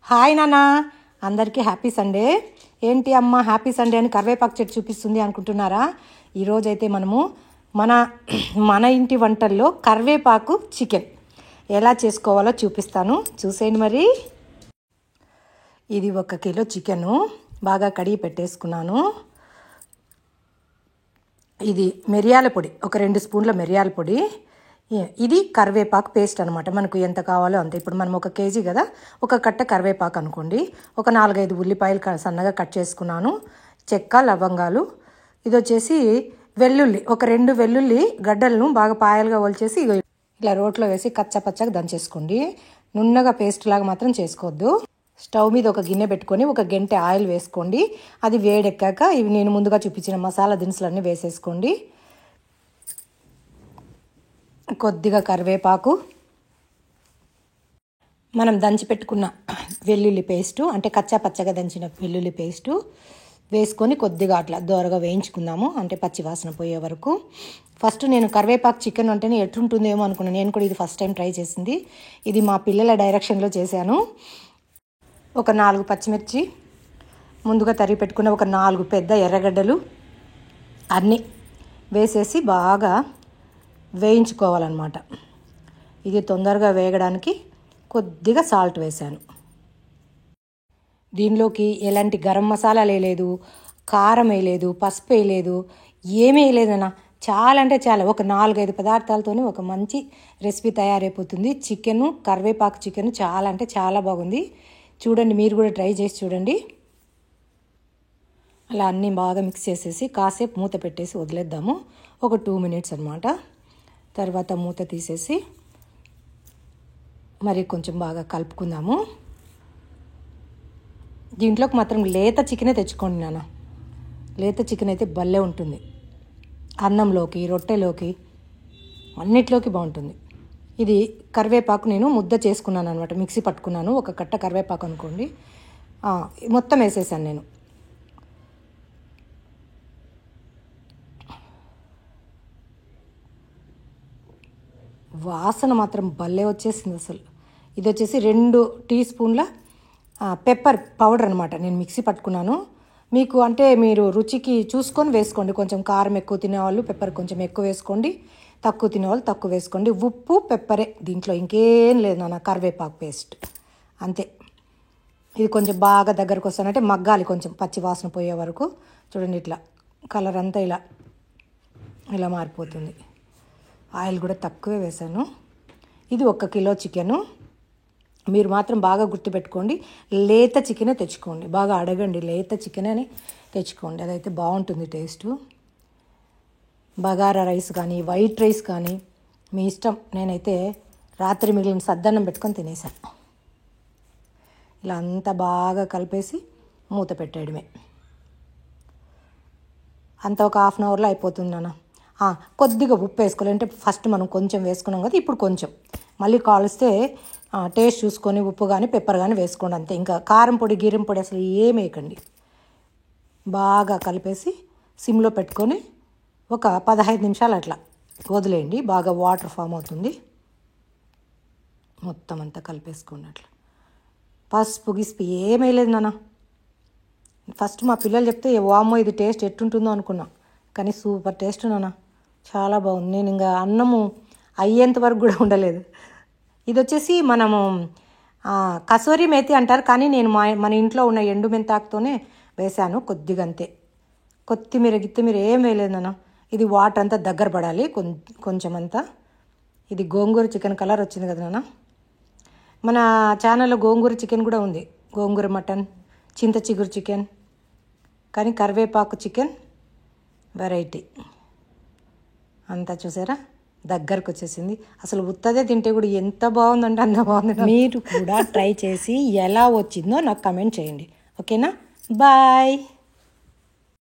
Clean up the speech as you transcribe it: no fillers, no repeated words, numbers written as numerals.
Hi నాన్న, అందరికీ happy Sunday. ఏంటి అమ్మ హ్యాపీ సండే అని కరివేపాకు చెట్టు చూపిస్తుంది అనుకుంటున్నారా? ఈరోజైతే మనము మన ఇంటి వంటల్లో కరివేపాకు చికెన్ ఎలా చేసుకోవాలో చూపిస్తాను, చూసేయండి. మరి ఇది 1 కిలో చికెను బాగా కడిగి పెట్టేసుకున్నాను. ఇది మిరియాల పొడి, ఒక 2 స్పూన్ల మిరియాల పొడి. ఇది కరివేపాకు పేస్ట్ అనమాట. మనకు ఎంత కావాలో అంత. ఇప్పుడు మనం 1 కేజీ కదా, ఒక కట్ట కరివేపాకు అనుకోండి. ఒక 4-5 ఉల్లిపాయలు సన్నగా కట్ చేసుకున్నాను. చెక్క, లవంగాలు. ఇది వచ్చేసి వెల్లుల్లి, ఒక 2 వెల్లుల్లి గడ్డలను బాగా పాయలుగా ఒలిచేసి ఇలా రోట్లో వేసి కచ్చపచ్చగా దంచేసుకోండి. నున్నగా పేస్ట్ లాగా మాత్రం చేసుకోవద్దు. స్టవ్ మీద ఒక గిన్నె పెట్టుకొని 1 గంటె ఆయిల్ వేసుకోండి. అది వేడెక్కాక ఇవి నేను ముందుగా చూపించిన మసాలా దినుసులన్నీ వేసేసుకోండి. కొద్దిగా కరివేపాకు, మనం దంచి పెట్టుకున్న వెల్లుల్లి పేస్టు, అంటే కచ్చా పచ్చగా దంచిన వెల్లుల్లి పేస్టు వేసుకొని కొద్దిగా అట్లా దోరగా వేయించుకుందాము, అంటే పచ్చివాసన పోయే వరకు. ఫస్ట్ నేను కరివేపాకు చికెన్ అంటేనే ఎట్లుంటుందేమో అనుకున్నాను. నేను కూడా ఇది ఫస్ట్ టైం ట్రై చేసింది. ఇది మా పిల్లల డైరెక్షన్లో చేశాను. ఒక 4 పచ్చిమిర్చి ముందుగా తరిగి పెట్టుకున్న ఒక 4 పెద్ద ఎర్రగడ్డలు అన్నీ వేసేసి బాగా వేయించుకోవాలన్నమాట. ఇది తొందరగా వేగడానికి కొద్దిగా సాల్ట్ వేసాను. దీనిలోకి ఎలాంటి గరం మసాలాలు వేయలేదు, కారం వేయలేదు, పసుపు వేయలేదు, ఏమీ వేయలేదన్న. చాలా అంటే చాలా, ఒక 4-5 పదార్థాలతోనే ఒక మంచి రెసిపీ తయారైపోతుంది. చికెను, కరివేపాకు చికెన్ చాలా అంటే చాలా బాగుంది. చూడండి, మీరు కూడా ట్రై చేసి చూడండి. అలా అన్నీ బాగా మిక్స్ చేసేసి కాసేపు మూత పెట్టేసి వదిలేద్దాము, ఒక 2 మినిట్స్ అనమాట. తర్వాత మూత తీసేసి మరి కొంచెం బాగా కలుపుకుందాము. దీంట్లోకి మాత్రం లేత చికెనే తెచ్చుకోండి నాన్న. లేత చికెన్ అయితే భలే ఉంటుంది. అన్నంలోకి, రొట్టెలోకి, అన్నిట్లోకి బాగుంటుంది. ఇది కరివేపాకు నేను ముద్ద చేసుకున్నాను అనమాట, మిక్సీ పట్టుకున్నాను. 1 కట్ట కరివేపాకు అనుకోండి, మొత్తం వేసేసాను నేను. వాసన మాత్రం భలే వచ్చేసింది అసలు. ఇది వచ్చేసి 2 టీ స్పూన్ల పెప్పర్ పౌడర్ అనమాట, నేను మిక్సీ పట్టుకున్నాను. మీకు అంటే మీరు రుచికి చూసుకొని వేసుకోండి. కొంచెం కారం ఎక్కువ తినేవాళ్ళు పెప్పర్ కొంచెం ఎక్కువ వేసుకోండి, తక్కువ తినేవాళ్ళు తక్కువ వేసుకోండి. ఉప్పు, పెప్పరే దీంట్లో, ఇంకేం లేదు నాన్న. కరివేపాకు పేస్ట్ అంతే. ఇది కొంచెం బాగా దగ్గరకు వస్తానంటే మగ్గాలి, కొంచెం పచ్చి వాసన పోయే వరకు. చూడండి, ఇట్లా కలర్ అంతా ఇలా మారిపోతుంది. ఆయిల్ కూడా తక్కువే వేసాను. ఇది 1 కిలో చికెను. మీరు మాత్రం బాగా గుర్తుపెట్టుకోండి, లేత చికెనే తెచ్చుకోండి. బాగా అడగండి, లేత చికెన్ అని తెచ్చుకోండి, అదైతే బాగుంటుంది టేస్టు. బగారా రైస్ కానీ, వైట్ రైస్ కానీ మీ ఇష్టం. నేనైతే రాత్రి మిగిలిన సద్దన్నం పెట్టుకొని తినేసాను. ఇలా అంతా బాగా కలిపేసి మూత పెట్టేయడమే. అంతా ఒక 1/2 అవర్లో అయిపోతుంది నాన్న. కొద్దిగా ఉప్పు వేసుకోవాలి, అంటే ఫస్ట్ మనం కొంచెం వేసుకున్నాం కదా, ఇప్పుడు కొంచెం మళ్ళీ కాలుస్తే టేస్ట్ చూసుకొని ఉప్పు కానీ పెప్పర్ కానీ వేసుకోండి అంతే. ఇంకా కారం పొడి, గీరం పొడి అసలు ఏం వేయకండి. బాగా కలిపేసి సిమ్లో పెట్టుకొని ఒక 15 నిమిషాలు అట్లా వదిలేయండి. బాగా వాటర్ ఫామ్ అవుతుంది. మొత్తం అంతా కలిపేసుకోండి అట్లా. పసుపు గిసుపు ఏమీ లేదు నాన్న. ఫస్ట్ మా పిల్లలు చెప్తే వామ్మో ఇది టేస్ట్ ఎట్టుంటుందో అనుకున్నా, కానీ సూపర్ టేస్ట్ నాన్న, చాలా బాగుంది. నేను ఇంకా అన్నము అయ్యేంత వరకు కూడా ఉండలేదు. ఇది వచ్చేసి మనము కసూరి మేతి అంటారు, కానీ నేను మన ఇంట్లో ఉన్న ఎండు మెంతాకుతోనే వేశాను కొద్దిగా అంతే. గిత్తిమీర ఏం వేయలేదు నాన్న. ఇది వాటర్ అంతా దగ్గర పడాలి కొంచెం అంతా. ఇది గోంగూర చికెన్ కలర్ వచ్చింది కదా నాన్న. మన ఛానల్లో గోంగూర చికెన్ కూడా ఉంది, గోంగూర మటన్, చింత చిగురు చికెన్, కానీ కరివేపాకు చికెన్ వెరైటీ అంతా చూసారా, దగ్గరకు వచ్చేసింది. అసలు ఉత్తదే తింటే కూడా ఎంత బాగుందంటే అంత బాగుంది. మీరు కూడా ట్రై చేసి ఎలా వచ్చిందో నాకు కమెంట్ చేయండి, ఓకేనా? బాయ్.